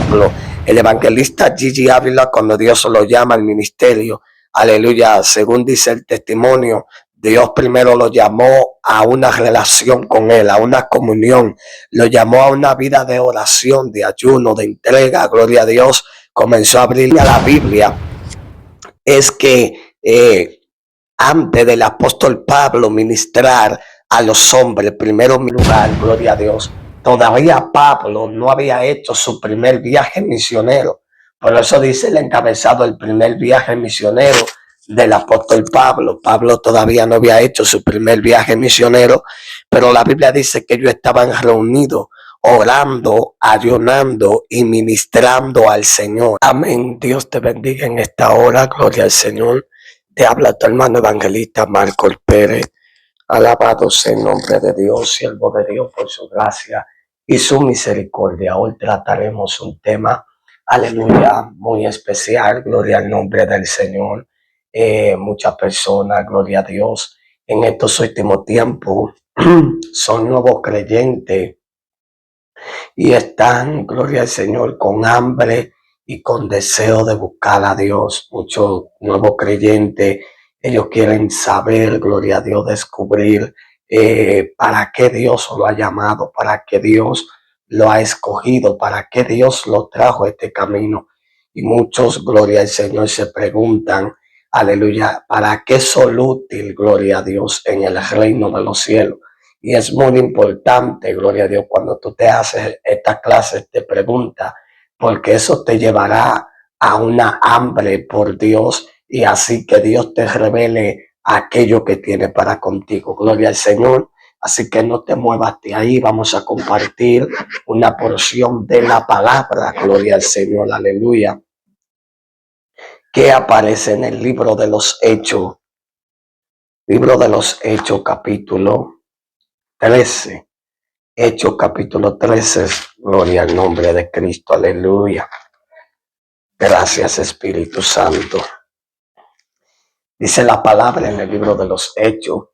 ejemplo, el evangelista Gigi Ávila, cuando Dios lo llama al ministerio, aleluya, según dice el testimonio, Dios primero lo llamó a una relación con Él, a una comunión, lo llamó a una vida de oración, de ayuno, de entrega, gloria a Dios, comenzó a abrirle a la Biblia. Es que antes del apóstol Pablo ministrar a los hombres, primero en mi lugar, gloria a Dios, todavía Pablo no había hecho su primer viaje misionero. Por eso dice el encabezado, el primer viaje misionero del apóstol Pablo. Pablo todavía no había hecho su primer viaje misionero, pero la Biblia dice que ellos estaban reunidos, orando, ayunando y ministrando al Señor. Amén. Dios te bendiga en esta hora. Gloria al Señor. Te habla tu hermano evangelista Marco Pérez. Alabado sea el nombre de Dios, siervo de Dios, por su gracia y su misericordia. Hoy trataremos un tema, aleluya, muy especial. Gloria al nombre del Señor. Muchas personas, gloria a Dios, en estos últimos tiempos son nuevos creyentes y están, gloria al Señor, con hambre y con deseo de buscar a Dios. Muchos nuevos creyentes, ellos quieren saber, gloria a Dios, descubrir para qué Dios lo ha llamado, para qué Dios lo ha escogido, para qué Dios lo trajo a este camino. Y muchos, gloria al Señor, se preguntan, aleluya, ¿para qué son útil, gloria a Dios, en el reino de los cielos? Y es muy importante, gloria a Dios, cuando tú te haces esta clase de preguntas, porque eso te llevará a una hambre por Dios y así que Dios te revele aquello que tiene para contigo. Gloria al Señor. Así que no te muevas de ahí. Vamos a compartir una porción de la palabra. Gloria al Señor. Aleluya. Que aparece en el libro de los Hechos. Libro de los Hechos, capítulo 13. Hechos capítulo 13, gloria al nombre de Cristo, aleluya. Gracias Espíritu Santo. Dice la palabra en el libro de los Hechos,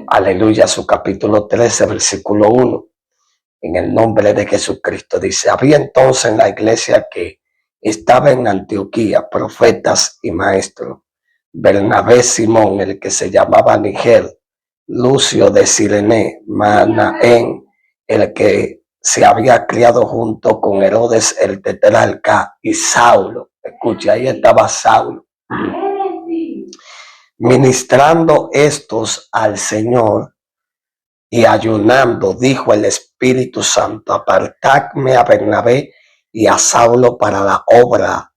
aleluya, su capítulo 13, versículo 1. En el nombre de Jesucristo dice, había entonces en la iglesia que estaba en Antioquía profetas y maestros, Bernabé, Simón, el que se llamaba Niger, Lucio de Cirene, Manaén, el que se había criado junto con Herodes el tetrarca, y Saulo. Escucha, ahí estaba Saulo. Ministrando estos al Señor y ayunando, dijo el Espíritu Santo, apartadme a Bernabé y a Saulo para la obra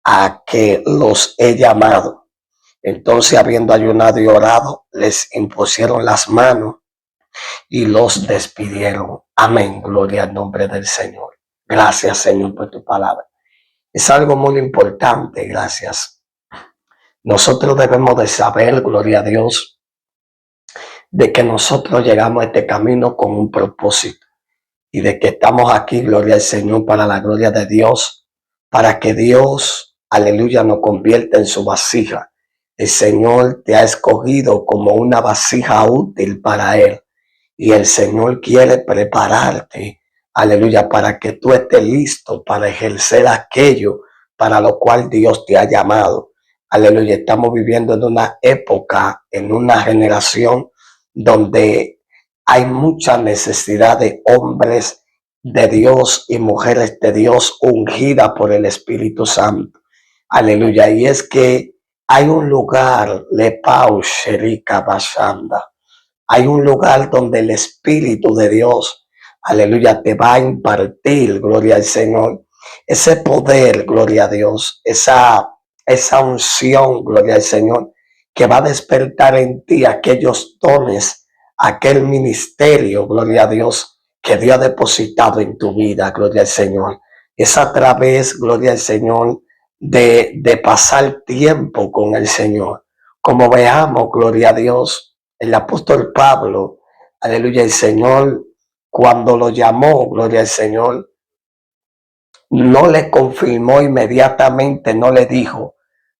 a que los he llamado. Entonces, habiendo ayunado y orado, les impusieron las manos y los despidieron. Amén. Gloria al nombre del Señor. Gracias, Señor, por tu palabra. Es algo muy importante, gracias. Nosotros debemos de saber, gloria a Dios, de que nosotros llegamos a este camino con un propósito y de que estamos aquí, gloria al Señor, para la gloria de Dios, para que Dios, aleluya, nos convierta en su vasija. El Señor te ha escogido como una vasija útil para Él. Y el Señor quiere prepararte, aleluya, para que tú estés listo para ejercer aquello para lo cual Dios te ha llamado. Aleluya, estamos viviendo en una época, en una generación donde hay mucha necesidad de hombres de Dios y mujeres de Dios ungidas por el Espíritu Santo. Aleluya, y es que hay un lugar, Lepau Sherika Bashanda. Hay un lugar donde el Espíritu de Dios, aleluya, te va a impartir, gloria al Señor, ese poder, gloria a Dios, esa unción, gloria al Señor, que va a despertar en ti aquellos dones, aquel ministerio, gloria a Dios, que Dios ha depositado en tu vida, gloria al Señor. Es a través, gloria al Señor, de pasar tiempo con el Señor. Como veamos, gloria a Dios, el apóstol Pablo, aleluya, el Señor, cuando lo llamó, gloria al Señor, no le confirmó inmediatamente, no le dijo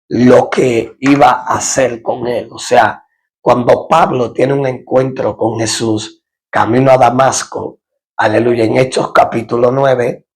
lo que iba a hacer con él. O sea, cuando Pablo tiene un encuentro con Jesús, camino a Damasco, aleluya, en Hechos capítulo 9,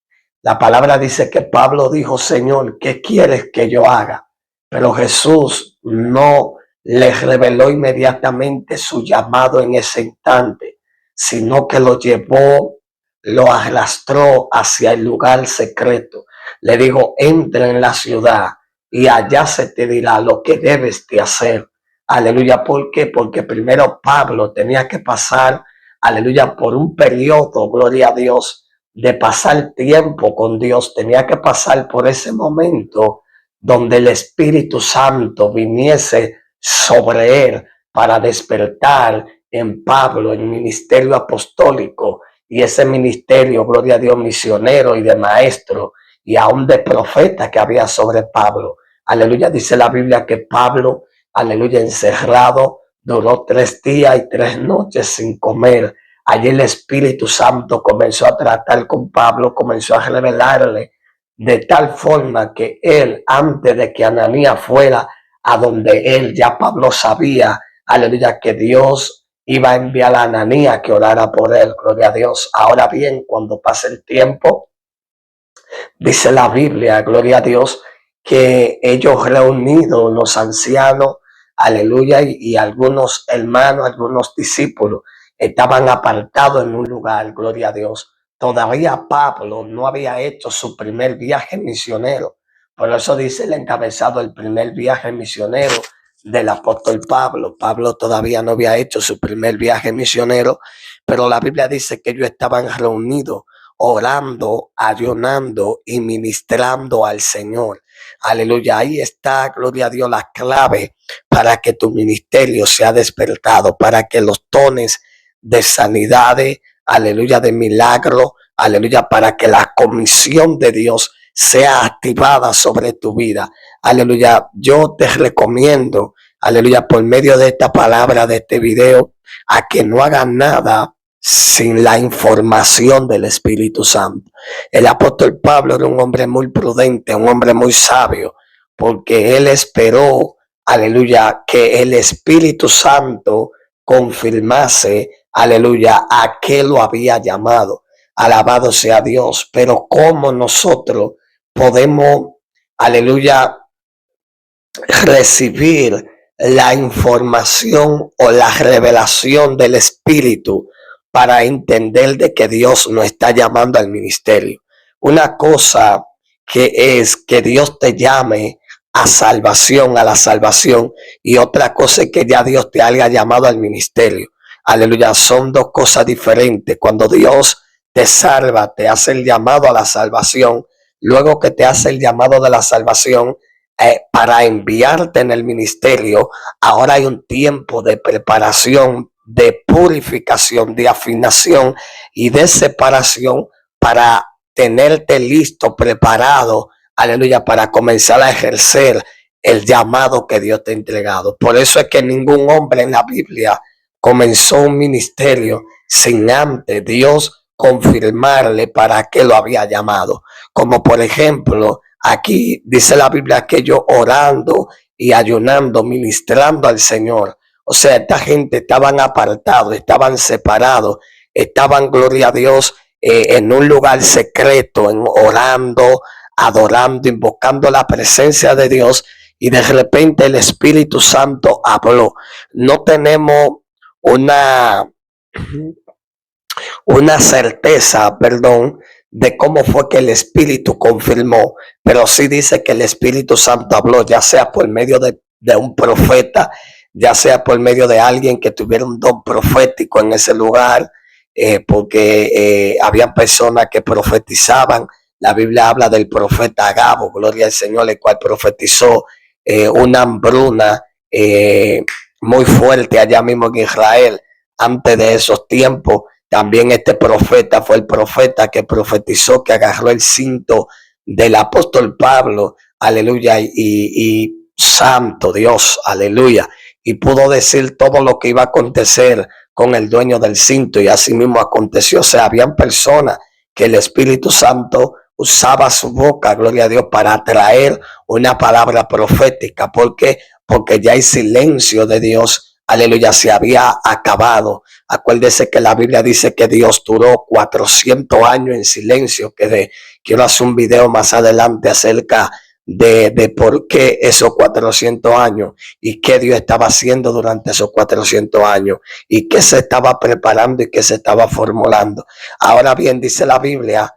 La palabra dice que Pablo dijo, Señor, ¿qué quieres que yo haga? Pero Jesús no le reveló inmediatamente su llamado en ese instante, sino que lo llevó, lo arrastró hacia el lugar secreto. Le dijo, entra en la ciudad y allá se te dirá lo que debes de hacer. Aleluya. ¿Por qué? Porque primero Pablo tenía que pasar, aleluya, por un periodo, gloria a Dios, de pasar tiempo con Dios. Tenía que pasar por ese momento donde el Espíritu Santo viniese sobre él para despertar en Pablo el ministerio apostólico y ese ministerio, gloria a Dios, misionero y de maestro y aún de profeta que había sobre Pablo. Aleluya. Dice la Biblia que Pablo, aleluya, encerrado, duró 3 días y 3 noches sin comer. Allí el Espíritu Santo comenzó a tratar con Pablo, comenzó a revelarle de tal forma que él, antes de que Ananías fuera a donde él, ya Pablo sabía, aleluya, que Dios iba a enviar a Ananías que orara por él, gloria a Dios. Ahora bien, cuando pase el tiempo, dice la Biblia, gloria a Dios, que ellos reunidos, los ancianos, aleluya, y algunos hermanos, algunos discípulos, estaban apartados en un lugar, gloria a Dios. Todavía Pablo no había hecho su primer viaje misionero. Por eso dice el encabezado, el primer viaje misionero del apóstol Pablo. Pablo todavía no había hecho su primer viaje misionero, pero la Biblia dice que ellos estaban reunidos orando, ayunando y ministrando al Señor. Aleluya, ahí está, gloria a Dios, la clave para que tu ministerio sea despertado, para que los dones de sanidades, aleluya, de milagro, aleluya, para que la comisión de Dios sea activada sobre tu vida. Aleluya, yo te recomiendo, aleluya, por medio de esta palabra, de este video, a que no hagas nada sin la información del Espíritu Santo. El apóstol Pablo era un hombre muy prudente, un hombre muy sabio, porque él esperó, aleluya, que el Espíritu Santo confirmase, aleluya, a qué lo había llamado. Alabado sea Dios. Pero cómo nosotros podemos, aleluya, recibir la información o la revelación del Espíritu para entender de que Dios nos está llamando al ministerio. Una cosa que es que Dios te llame a salvación, a la salvación, y otra cosa es que ya Dios te haya llamado al ministerio. Aleluya, son dos cosas diferentes. Cuando Dios te salva, te hace el llamado a la salvación, luego que te hace el llamado de la salvación, para enviarte en el ministerio, ahora hay un tiempo de preparación, de purificación, de afinación y de separación para tenerte listo, preparado, aleluya, para comenzar a ejercer el llamado que Dios te ha entregado. Por eso es que ningún hombre en la Biblia comenzó un ministerio sin antes Dios confirmarle para qué lo había llamado. Como por ejemplo, aquí dice la Biblia que ellos orando y ayunando, ministrando al Señor. O sea, esta gente estaban apartados, estaban separados, estaban, gloria a Dios, en un lugar secreto, orando, adorando, invocando la presencia de Dios, y de repente el Espíritu Santo habló. No tenemos una certeza, de cómo fue que el Espíritu confirmó, pero sí dice que el Espíritu Santo habló, ya sea por medio de un profeta, ya sea por medio de alguien que tuviera un don profético en ese lugar, porque había personas que profetizaban. La Biblia habla del profeta Agabo, gloria al Señor, el cual profetizó una hambruna muy fuerte allá mismo en Israel. Antes de esos tiempos, también este profeta fue el profeta que profetizó, que agarró el cinto del apóstol Pablo, aleluya, y santo Dios, aleluya, y pudo decir todo lo que iba a acontecer con el dueño del cinto, y así mismo aconteció. O sea, habían personas que el Espíritu Santo usaba su boca, gloria a Dios, para traer una palabra profética. ¿Por qué? Porque ya el silencio de Dios, aleluya, se había acabado. Acuérdese que la Biblia dice que Dios duró 400 años en silencio, quiero hacer un video más adelante acerca de por qué esos 400 años y qué Dios estaba haciendo durante esos 400 años y qué se estaba preparando y qué se estaba formulando. Ahora bien, dice la Biblia,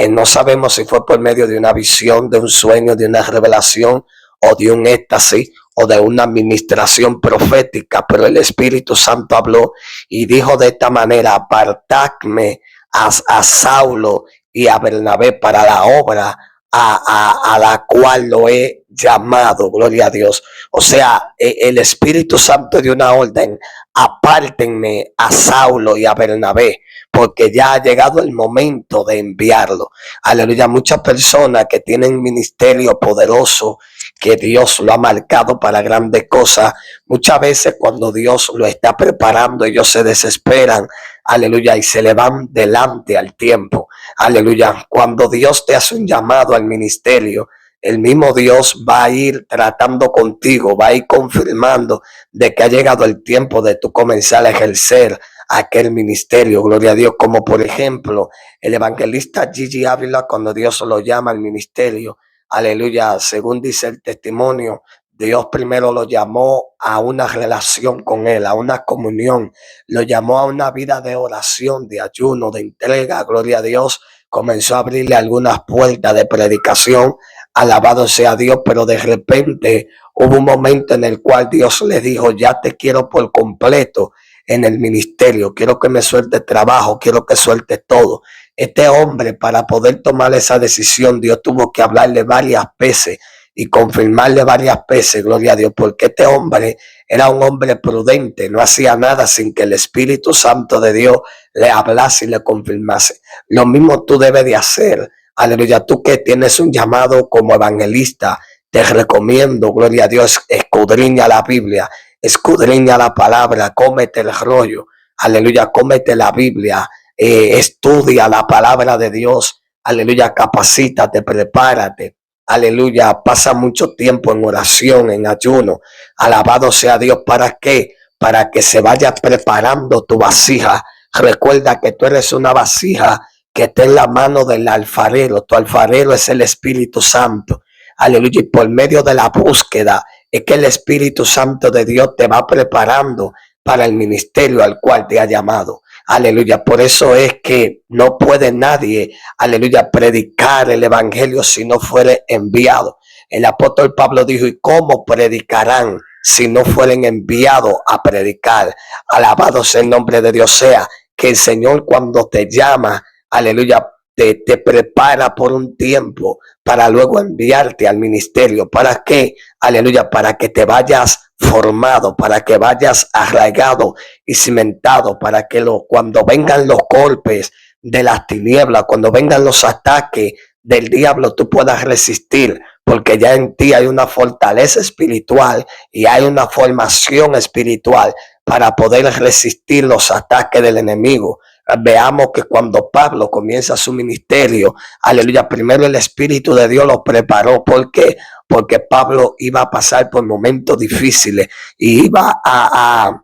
no sabemos si fue por medio de una visión, de un sueño, de una revelación o de un éxtasis o de una administración profética, pero el Espíritu Santo habló y dijo de esta manera: apartadme a Saulo y a Bernabé para la obra a la cual lo he llamado. Gloria a Dios. O sea, el Espíritu Santo dio una orden: apártenme a Saulo y a Bernabé, porque ya ha llegado el momento de enviarlo. Aleluya. Muchas personas que tienen ministerio poderoso, que Dios lo ha marcado para grandes cosas, muchas veces cuando Dios lo está preparando, ellos se desesperan, aleluya, y se le van delante al tiempo. Aleluya. Cuando Dios te hace un llamado al ministerio, el mismo Dios va a ir tratando contigo, va a ir confirmando de que ha llegado el tiempo de tú comenzar a ejercer aquel ministerio. Gloria a Dios. Como por ejemplo el evangelista Gigi Ávila, cuando Dios lo llama al ministerio, aleluya, según dice el testimonio, Dios primero lo llamó a una relación con él, a una comunión, lo llamó a una vida de oración, de ayuno, de entrega. Gloria a Dios. Comenzó a abrirle algunas puertas de predicación, alabado sea Dios, pero de repente hubo un momento en el cual Dios le dijo: ya te quiero por completo en el ministerio, quiero que me suelte trabajo, quiero que suelte todo. Este hombre, para poder tomar esa decisión, Dios tuvo que hablarle varias veces y confirmarle varias veces, gloria a Dios, porque este hombre era un hombre prudente, no hacía nada sin que el Espíritu Santo de Dios le hablase y le confirmase. Lo mismo tú debes de hacer, aleluya. Tú que tienes un llamado como evangelista, te recomiendo, gloria a Dios, escudriña la Biblia, escudriña la palabra, cómete el rollo, aleluya, cómete la Biblia, estudia la palabra de Dios, aleluya, capacítate, prepárate, aleluya, pasa mucho tiempo en oración, en ayuno, alabado sea Dios. ¿Para qué? Para que se vaya preparando tu vasija. Recuerda que tú eres una vasija que está en la mano del alfarero. Tu alfarero es el Espíritu Santo, aleluya, y por medio de la búsqueda es que el Espíritu Santo de Dios te va preparando para el ministerio al cual te ha llamado. Aleluya. Por eso es que no puede nadie, aleluya, predicar el evangelio si no fuere enviado. El apóstol Pablo dijo: ¿y cómo predicarán si no fueren enviados a predicar? Alabado sea el nombre de Dios. Sea que el Señor, cuando te llama, aleluya, te prepara por un tiempo para luego enviarte al ministerio. ¿Para qué? Aleluya, para que te vayas formado, para que vayas arraigado y cimentado, para que cuando vengan los golpes de las tinieblas, cuando vengan los ataques del diablo, tú puedas resistir, porque ya en ti hay una fortaleza espiritual y hay una formación espiritual para poder resistir los ataques del enemigo. Veamos que cuando Pablo comienza su ministerio, aleluya, primero el Espíritu de Dios lo preparó. ¿Por qué? Porque Pablo iba a pasar por momentos difíciles y iba a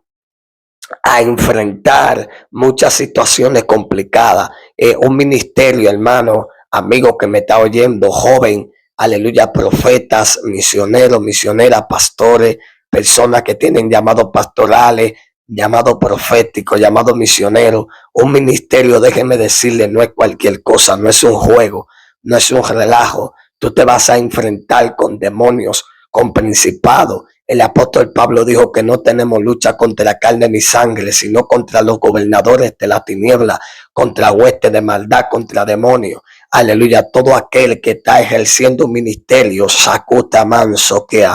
enfrentar muchas situaciones complicadas. Un ministerio, hermano, amigo que me está oyendo, joven, aleluya, profetas, misioneros, misioneras, pastores, personas que tienen llamados pastorales, llamado profético, llamado misionero. Un ministerio, déjeme decirle, no es cualquier cosa, no es un juego, no es un relajo. Tú te vas a enfrentar con demonios, con principados. El apóstol Pablo dijo que no tenemos lucha contra carne ni sangre, sino contra los gobernadores de la tiniebla, contra huestes de maldad, contra demonios. Aleluya. Todo aquel que está ejerciendo un ministerio, sacuta manso que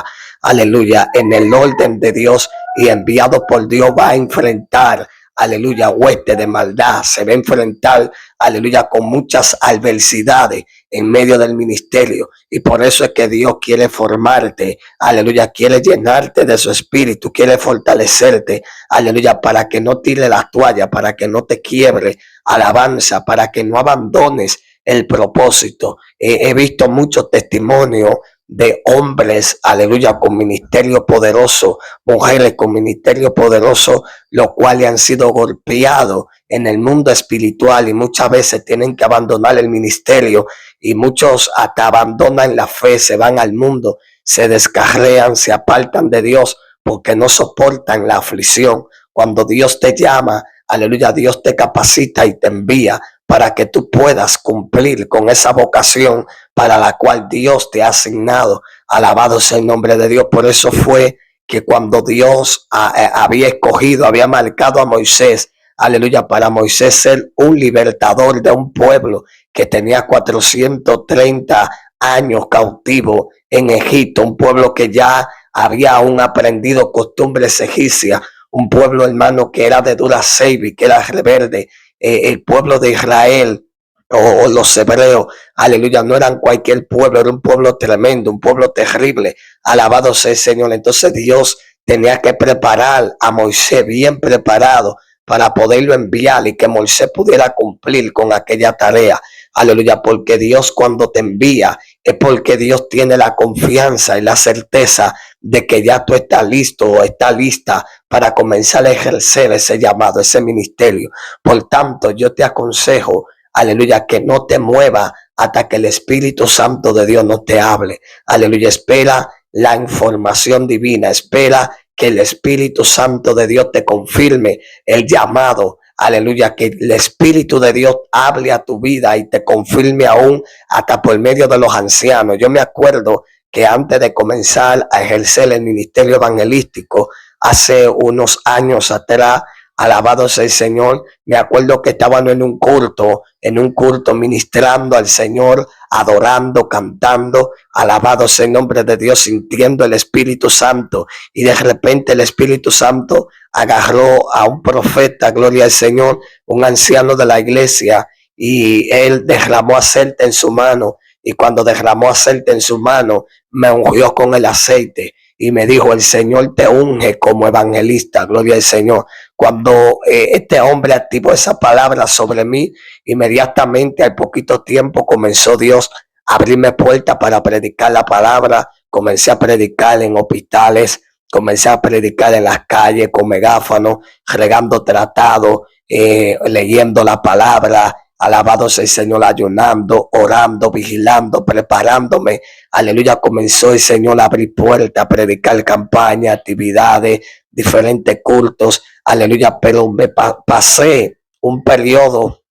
aleluya, en el orden de Dios y enviado por Dios, va a enfrentar, aleluya, hueste de maldad. Se va a enfrentar, aleluya, con muchas adversidades en medio del ministerio. Y por eso es que Dios quiere formarte, aleluya, quiere llenarte de su espíritu, quiere fortalecerte, aleluya, para que no tire la toalla, para que no te quiebre, alabanza, para que no abandones el propósito. He visto muchos testimonios de hombres, aleluya, con ministerio poderoso, mujeres con ministerio poderoso, los cuales han sido golpeados en el mundo espiritual y muchas veces tienen que abandonar el ministerio y muchos hasta abandonan la fe, se van al mundo, se descarrean, se apartan de Dios porque no soportan la aflicción. Cuando Dios te llama, aleluya, Dios te capacita y te envía para que tú puedas cumplir con esa vocación para la cual Dios te ha asignado. Alabado sea el nombre de Dios. Por eso fue que cuando Dios había escogido, había marcado a Moisés, aleluya, para Moisés ser un libertador de un pueblo que tenía 430 años cautivo en Egipto, un pueblo que ya había aún aprendido costumbres egipcias, un pueblo, hermano, que era de dura cerviz, que era rebelde. El pueblo de Israel o los hebreos, aleluya, no eran cualquier pueblo, era un pueblo tremendo, un pueblo terrible. Alabado sea el Señor. Entonces Dios tenía que preparar a Moisés bien preparado para poderlo enviar y que Moisés pudiera cumplir con aquella tarea. Aleluya, porque Dios cuando te envía es porque Dios tiene la confianza y la certeza de que ya tú estás listo o estás lista para comenzar a ejercer ese llamado, ese ministerio. Por tanto, yo te aconsejo, aleluya, que no te muevas hasta que el Espíritu Santo de Dios no te hable. Aleluya, espera la información divina, espera que el Espíritu Santo de Dios te confirme el llamado. Aleluya, que el Espíritu de Dios hable a tu vida y te confirme aún hasta por medio de los ancianos. Yo me acuerdo que antes de comenzar a ejercer el ministerio evangelístico, hace unos años atrás, alabado sea el Señor, me acuerdo que estábamos en un culto ministrando al Señor, adorando, cantando, alabado sea el nombre de Dios, sintiendo el Espíritu Santo, y de repente el Espíritu Santo agarró a un profeta, gloria al Señor, un anciano de la iglesia, y él derramó aceite en su mano, y cuando derramó aceite en su mano, me ungió con el aceite y me dijo: el Señor te unge como evangelista, gloria al Señor. Cuando este hombre activó esa palabra sobre mí, inmediatamente al poquito tiempo comenzó Dios a abrirme puertas para predicar la palabra. Comencé a predicar en hospitales, comencé a predicar en las calles con megáfono, regando tratados, leyendo la palabra. Alabado sea el Señor, ayunando, orando, vigilando, preparándome. Aleluya, comenzó el Señor a abrir puertas, a predicar campañas, actividades, diferentes cultos. Aleluya, pero me pasé un periodo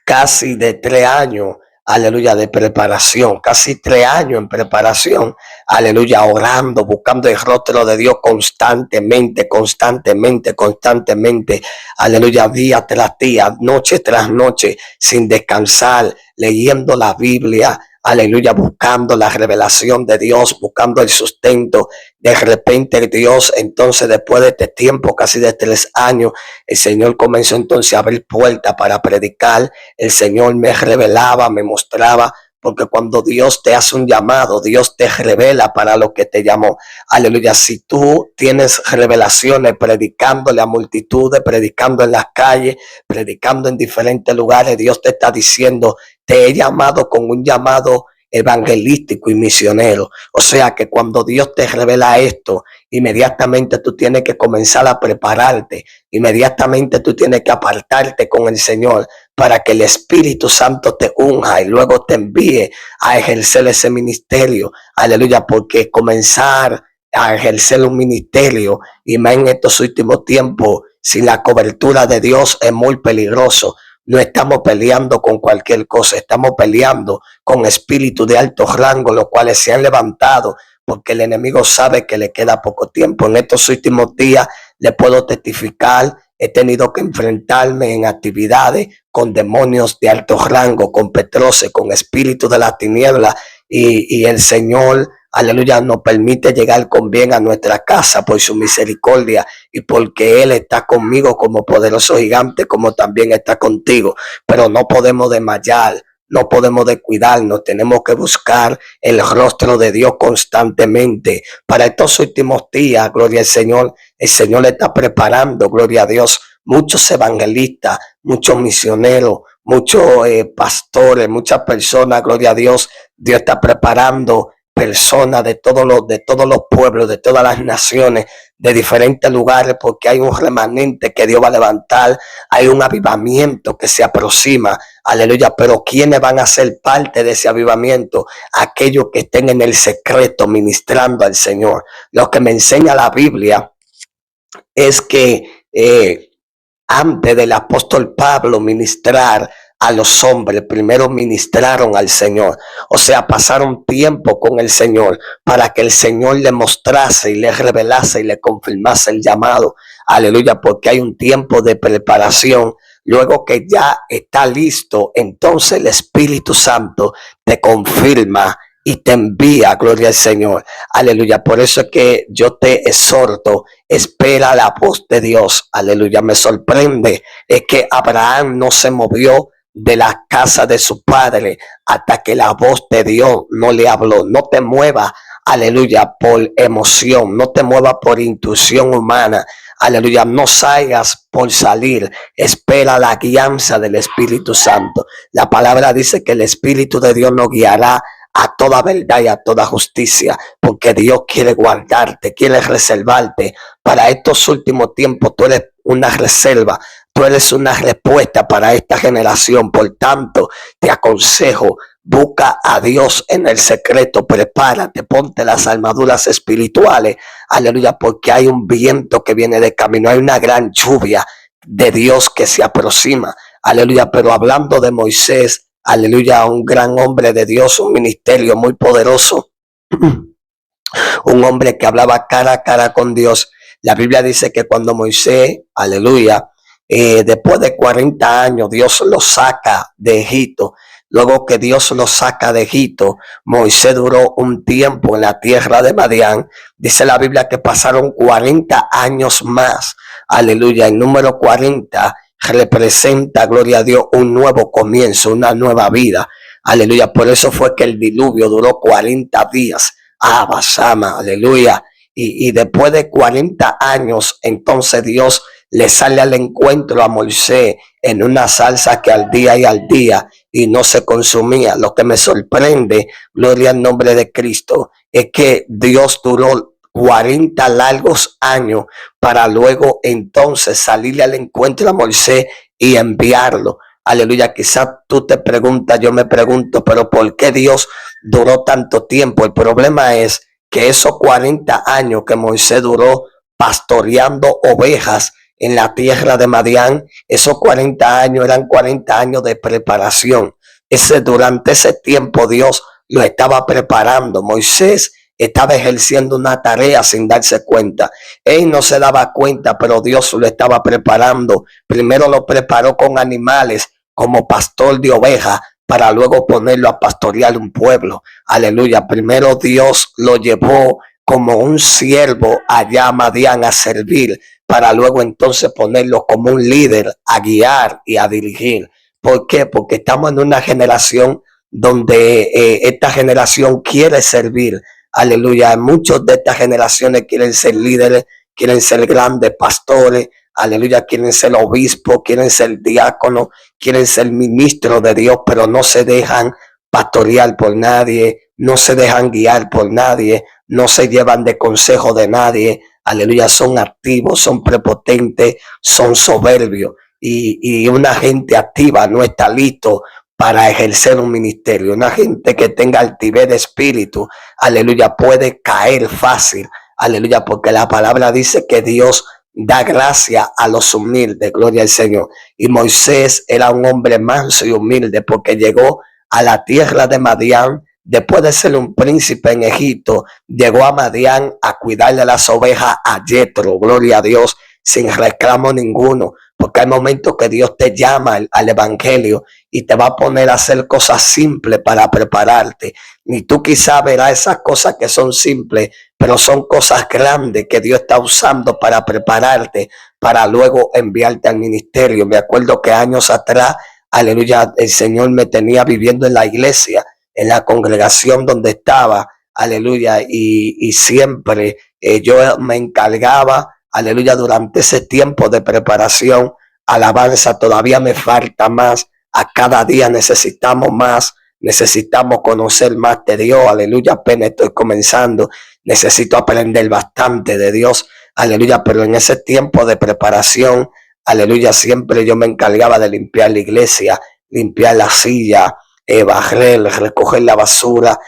casi de 3 años, aleluya, de preparación, casi 3 años en preparación, aleluya, orando, buscando el rostro de Dios constantemente, aleluya, día tras día, noche tras noche, sin descansar, leyendo la Biblia, aleluya, buscando la revelación de Dios, buscando el sustento. De repente Dios, entonces, después de este tiempo, casi de 3 años, el Señor comenzó entonces a abrir puertas para predicar. El Señor me revelaba, me mostraba, porque cuando Dios te hace un llamado, Dios te revela para lo que te llamó. Aleluya, si tú tienes revelaciones predicándole a multitudes, predicando en las calles, predicando en diferentes lugares, Dios te está diciendo: te he llamado con un llamado evangelístico y misionero. O sea que cuando Dios te revela esto, inmediatamente tú tienes que comenzar a prepararte, inmediatamente tú tienes que apartarte con el Señor para que el Espíritu Santo te unja y luego te envíe a ejercer ese ministerio. Aleluya, porque comenzar a ejercer un ministerio, y más en estos últimos tiempos, sin la cobertura de Dios, es muy peligroso. No estamos peleando con cualquier cosa, estamos peleando con espíritus de alto rango, los cuales se han levantado porque el enemigo sabe que le queda poco tiempo. En estos últimos días le puedo testificar, he tenido que enfrentarme en actividades con demonios de alto rango, con Petroce, con espíritus de la tiniebla, y el Señor, aleluya, nos permite llegar con bien a nuestra casa por su misericordia y porque Él está conmigo como poderoso gigante, como también está contigo. Pero no podemos desmayar, no podemos descuidarnos, tenemos que buscar el rostro de Dios constantemente. Para estos últimos días, gloria al Señor, el Señor le está preparando, gloria a Dios, muchos evangelistas, muchos misioneros, muchos pastores, muchas personas, gloria a Dios. Dios está preparando personas de todos los pueblos, de todas las naciones, de diferentes lugares, porque hay un remanente que Dios va a levantar, hay un avivamiento que se aproxima, aleluya. Pero ¿quiénes van a ser parte de ese avivamiento? Aquellos que estén en el secreto ministrando al Señor. Lo que me enseña la Biblia es que antes del apóstol Pablo ministrar a los hombres, primero ministraron al Señor. O sea, pasaron tiempo con el Señor para que el Señor le mostrase y le revelase y le confirmase el llamado. Aleluya, porque hay un tiempo de preparación. Luego que ya está listo, entonces el Espíritu Santo te confirma y te envía, gloria al Señor. Aleluya. Por eso es que yo te exhorto, espera la voz de Dios. Aleluya. Me sorprende es que Abraham no se movió de la casa de su padre hasta que la voz de Dios no le habló. No te muevas, aleluya, por emoción, no te muevas por intuición humana. Aleluya, no salgas por salir, espera la guianza del Espíritu Santo. La palabra dice que el Espíritu de Dios nos guiará a toda verdad y a toda justicia, porque Dios quiere guardarte, quiere reservarte para estos últimos tiempos. Tú eres una reserva, tú eres una respuesta para esta generación. Por tanto, te aconsejo, busca a Dios en el secreto, prepárate, ponte las armaduras espirituales, aleluya, porque hay un viento que viene de camino, hay una gran lluvia de Dios que se aproxima, aleluya. Pero hablando de Moisés, aleluya, un gran hombre de Dios, un ministerio muy poderoso, un hombre que hablaba cara a cara con Dios. La Biblia dice que cuando Moisés, aleluya, después de 40 años, Dios lo saca de Egipto. Luego que Dios lo saca de Egipto, Moisés duró un tiempo en la tierra de Madián. Dice la Biblia que pasaron 40 años más. Aleluya, el número 40 representa, gloria a Dios, un nuevo comienzo, una nueva vida. Aleluya, por eso fue que el diluvio duró 40 días. Basama, aleluya. Y después de 40 años, entonces Dios le sale al encuentro a Moisés en una salsa que ardía y no se consumía. Lo que me sorprende, gloria al nombre de Cristo, es que Dios duró 40 largos años para luego entonces salirle al encuentro a Moisés y enviarlo. Aleluya, quizás tú te preguntas, yo me pregunto, pero ¿por qué Dios duró tanto tiempo? El problema es que esos 40 años que Moisés duró pastoreando ovejas en la tierra de Madián, esos 40 años eran 40 años de preparación. Durante ese tiempo Dios lo estaba preparando. Moisés estaba ejerciendo una tarea sin darse cuenta. Él no se daba cuenta, pero Dios lo estaba preparando. Primero lo preparó con animales como pastor de ovejas, para luego ponerlo a pastorear un pueblo. Aleluya. Primero Dios lo llevó como un siervo allá a Madián a servir, para luego entonces ponerlo como un líder a guiar y a dirigir. ¿Por qué? Porque estamos en una generación donde esta generación quiere servir. Aleluya. Muchos de estas generaciones quieren ser líderes, quieren ser grandes pastores. Aleluya, quieren ser obispos, quieren ser diáconos, quieren ser ministros de Dios, pero no se dejan pastorear por nadie, no se dejan guiar por nadie, no se llevan de consejo de nadie. Aleluya, son activos, son prepotentes, son soberbios. Y una gente activa no está listo para ejercer un ministerio. Una gente que tenga altivez de espíritu, aleluya, puede caer fácil. Aleluya, porque la palabra dice que Dios da gracia a los humildes, gloria al Señor. Y Moisés era un hombre manso y humilde porque llegó a la tierra de Madián. Después de ser un príncipe en Egipto, llegó a Madián a cuidarle las ovejas a Yetro, gloria a Dios, sin reclamo ninguno. Porque hay momentos que Dios te llama al evangelio y te va a poner a hacer cosas simples para prepararte. Ni tú quizás verás esas cosas que son simples, pero son cosas grandes que Dios está usando para prepararte, para luego enviarte al ministerio. Me acuerdo que años atrás, aleluya, el Señor me tenía viviendo en la iglesia, en la congregación donde estaba, aleluya, y siempre yo me encargaba, aleluya, durante ese tiempo de preparación. Alabanza, todavía me falta más, a cada día necesitamos más necesitamos conocer más de Dios, aleluya, apenas estoy comenzando, necesito aprender bastante de Dios, aleluya, pero en ese tiempo de preparación, aleluya, siempre yo me encargaba de limpiar la iglesia, limpiar la silla, barrer, recoger la basura,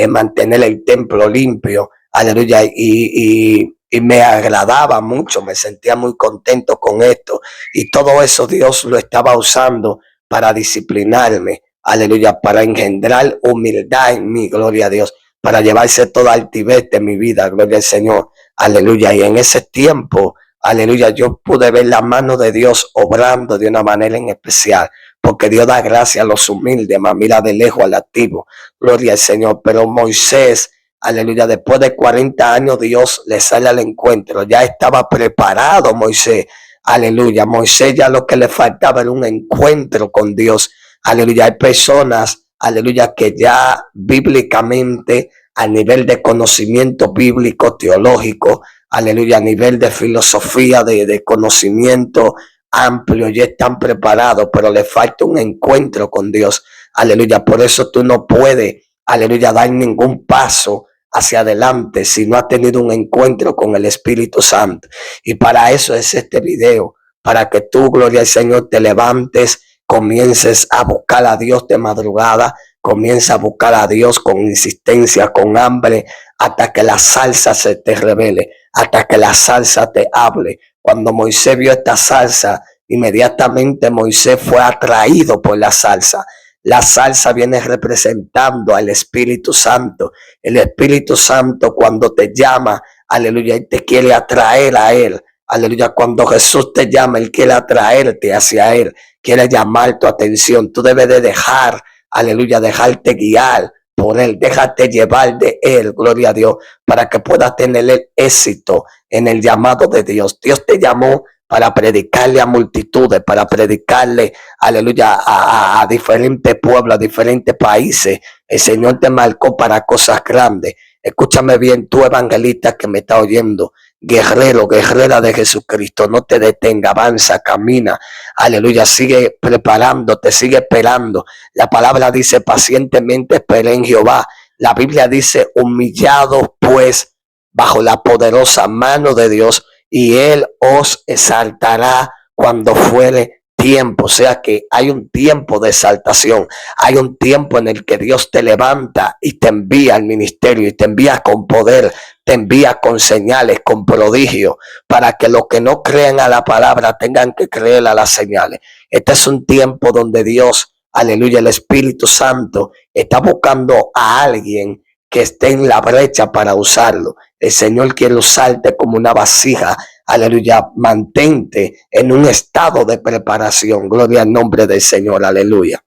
mantener el templo limpio, aleluya, y me agradaba mucho, me sentía muy contento con esto, y todo eso Dios lo estaba usando para disciplinarme, aleluya, para engendrar humildad en mí, gloria a Dios, para llevarse toda altivez de mi vida, gloria al Señor, aleluya, y en ese tiempo, aleluya, yo pude ver la mano de Dios obrando de una manera en especial, porque Dios da gracia a los humildes, más mira de lejos al activo, gloria al Señor. Pero Moisés, aleluya, después de 40 años Dios le sale al encuentro, ya estaba preparado Moisés, aleluya, Moisés ya lo que le faltaba era un encuentro con Dios, aleluya. Hay personas, aleluya, que ya bíblicamente, a nivel de conocimiento bíblico, teológico, aleluya, a nivel de filosofía, de conocimiento amplio, ya están preparados, pero le falta un encuentro con Dios, aleluya. Por eso tú no puedes, aleluya, dar ningún paso hacia adelante si no has tenido un encuentro con el Espíritu Santo. Y para eso es este video, para que tú, gloria al Señor, te levantes, comiences a buscar a Dios de madrugada, comienza a buscar a Dios con insistencia, con hambre, hasta que la salsa se te revele, hasta que la salsa te hable. Cuando Moisés vio esta salsa, inmediatamente Moisés fue atraído por la salsa. La salsa viene representando al Espíritu Santo. El Espíritu Santo cuando te llama, aleluya, y te quiere atraer a Él. Aleluya, cuando Jesús te llama, Él quiere atraerte hacia Él, quiere llamar tu atención. Tú debes de dejar, aleluya, dejarte guiar por Él, déjate llevar de Él, gloria a Dios, para que puedas tener el éxito en el llamado de Dios. Dios te llamó para predicarle a multitudes, para predicarle, aleluya, a diferentes pueblos, a diferentes países. El Señor te marcó para cosas grandes. Escúchame bien, tú evangelista que me está oyendo, guerrero, guerrera de Jesucristo, no te detenga, avanza, camina, aleluya, sigue preparándote, sigue esperando. La palabra dice pacientemente esperé en Jehová. La Biblia dice humillado pues bajo la poderosa mano de Dios y Él os exaltará cuando fuere tiempo. O sea que hay un tiempo de exaltación, hay un tiempo en el que Dios te levanta y te envía al ministerio y te envía con poder, te envía con señales, con prodigios, para que los que no creen a la palabra tengan que creer a las señales. Este es un tiempo donde Dios, aleluya, el Espíritu Santo está buscando a alguien que esté en la brecha para usarlo. El Señor quiere usarte como una vasija, aleluya, mantente en un estado de preparación, gloria al nombre del Señor, aleluya.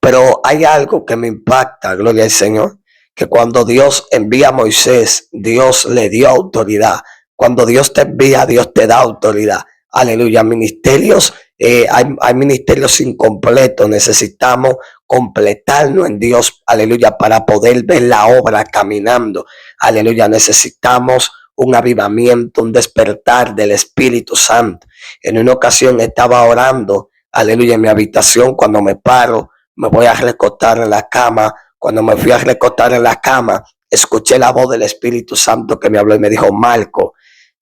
Pero hay algo que me impacta, gloria al Señor, que cuando Dios envía a Moisés, Dios le dio autoridad. Cuando Dios te envía, Dios te da autoridad. Aleluya, ministerios, hay ministerios incompletos, necesitamos completarnos en Dios, aleluya, para poder ver la obra caminando, aleluya, necesitamos un avivamiento, un despertar del Espíritu Santo. En una ocasión estaba orando, aleluya, en mi habitación, cuando me paro, me voy a recostar en la cama, cuando me fui a recostar en la cama, escuché la voz del Espíritu Santo que me habló y me dijo, Marco,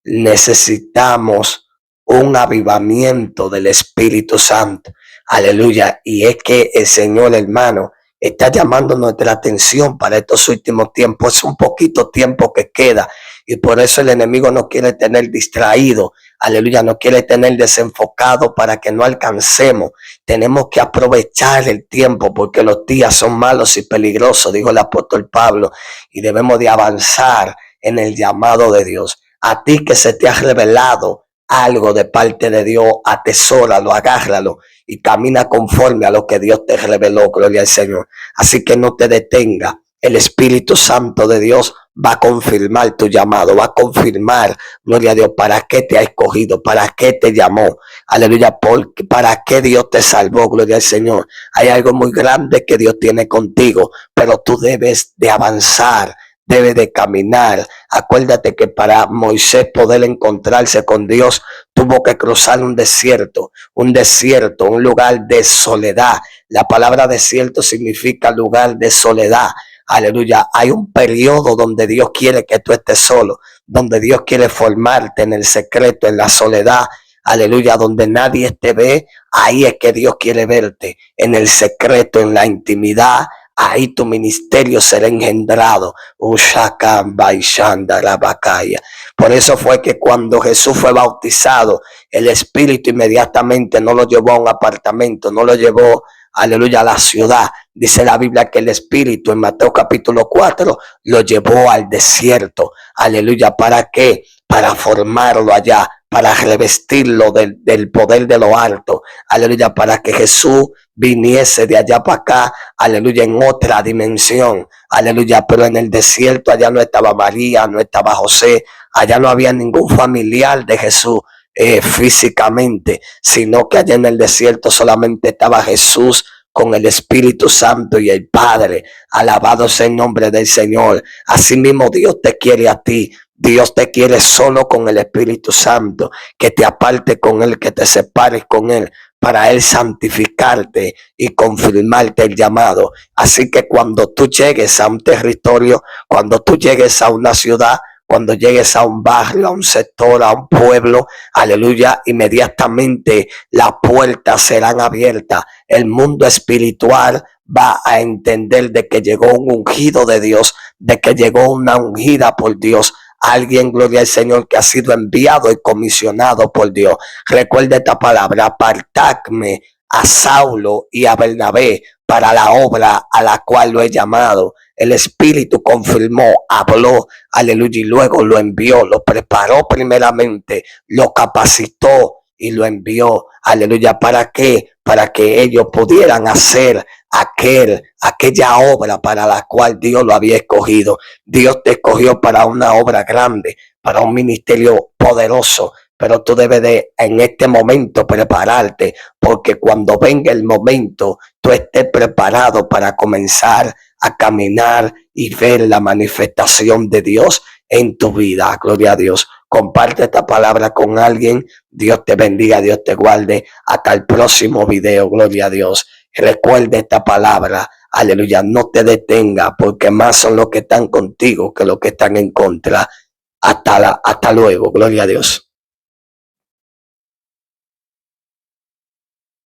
necesitamos un avivamiento del Espíritu Santo. Aleluya. Y es que el Señor, hermano, está llamando nuestra atención para estos últimos tiempos. Es un poquito tiempo que queda. Y por eso el enemigo no quiere tener distraído. Aleluya. No quiere tener desenfocado para que no alcancemos. Tenemos que aprovechar el tiempo porque los días son malos y peligrosos, dijo el apóstol Pablo. Y debemos de avanzar en el llamado de Dios. A ti que se te ha revelado algo de parte de Dios, atesóralo, agárralo y camina conforme a lo que Dios te reveló, gloria al Señor. Así que no te detenga. El Espíritu Santo de Dios va a confirmar tu llamado, va a confirmar, gloria a Dios, para qué te ha escogido, para qué te llamó, aleluya, para qué Dios te salvó, gloria al Señor. Hay algo muy grande que Dios tiene contigo, pero tú debes de avanzar, debe de caminar. Acuérdate que para Moisés poder encontrarse con Dios, tuvo que cruzar un desierto, un lugar de soledad. La palabra desierto significa lugar de soledad. Aleluya. Hay un periodo donde Dios quiere que tú estés solo, donde Dios quiere formarte en el secreto, en la soledad. Aleluya, donde nadie te ve, ahí es que Dios quiere verte, en el secreto, en la intimidad. Ahí tu ministerio será engendrado. Por eso fue que cuando Jesús fue bautizado, el Espíritu inmediatamente no lo llevó a un apartamento, no lo llevó, aleluya, a la ciudad. Dice la Biblia que el Espíritu en Mateo capítulo 4 lo llevó al desierto. Aleluya, ¿para qué? Para formarlo allá, para revestirlo del poder de lo alto. Aleluya, para que Jesús viniese de allá para acá, aleluya, en otra dimensión. Aleluya, pero en el desierto allá no estaba María, no estaba José, allá no había ningún familiar de Jesús físicamente, sino que allá en el desierto solamente estaba Jesús con el Espíritu Santo y el Padre. Alabado sea el nombre del Señor. Asimismo Dios te quiere a ti. Dios te quiere solo con el Espíritu Santo, que te aparte con Él, que te separes con Él, para Él santificarte y confirmarte el llamado. Así que cuando tú llegues a un territorio, cuando tú llegues a una ciudad, cuando llegues a un barrio, a un sector, a un pueblo, aleluya, inmediatamente las puertas serán abiertas. El mundo espiritual va a entender de que llegó un ungido de Dios, de que llegó una ungida por Dios. Alguien, gloria al Señor, que ha sido enviado y comisionado por Dios. Recuerda esta palabra: apartadme a Saulo y a Bernabé para la obra a la cual lo he llamado. El Espíritu confirmó, habló, aleluya, y luego lo envió, lo preparó primeramente, lo capacitó y lo envió. Aleluya, ¿para qué? Para que ellos pudieran hacer aquella obra para la cual Dios lo había escogido. Dios te escogió para una obra grande, para un ministerio poderoso, pero tú debes de en este momento prepararte, porque cuando venga el momento, tú estés preparado para comenzar a caminar y ver la manifestación de Dios en tu vida. Gloria a Dios. Comparte esta palabra con alguien. Dios te bendiga, Dios te guarde. Hasta el próximo video. Gloria a Dios. Recuerde esta palabra. Aleluya. No te detenga, porque más son los que están contigo que los que están en contra. Hasta luego. Gloria a Dios.